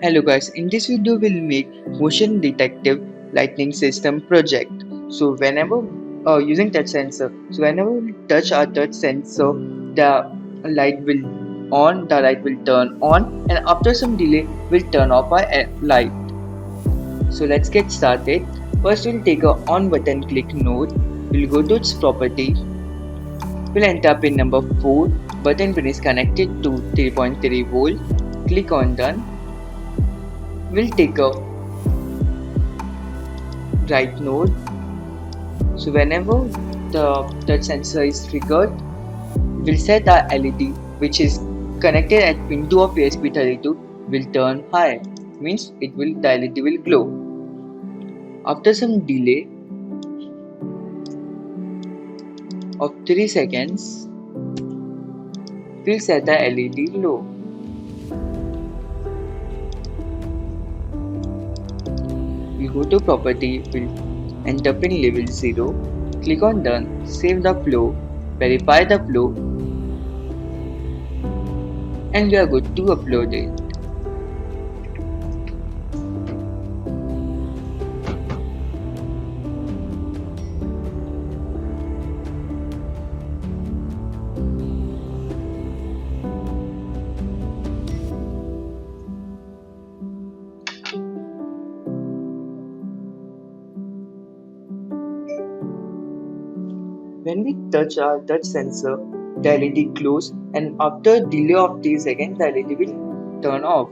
Hello guys, in this video we'll make motion detective lighting system project. So whenever using touch sensor, so whenever we touch our touch sensor, the light will the light will turn on, and after some delay will turn off our light. So let's get started. First we'll take a on button, click node, we'll go to its property, we'll enter pin number 4, button pin is connected to 3.3 volt, click on done. We'll take a right node. So whenever the touch sensor is triggered, we'll set our LED which is connected at pin 2 of ESP32 will turn high, means the LED will glow. After some delay of 3 seconds, we'll set the LED low. We'll go to property, we'll enter pin level 0, click on done, save the flow, verify the flow, and we are good to upload it. When we touch our touch sensor, the LED glows, and after a delay of 3 seconds, the LED will turn off.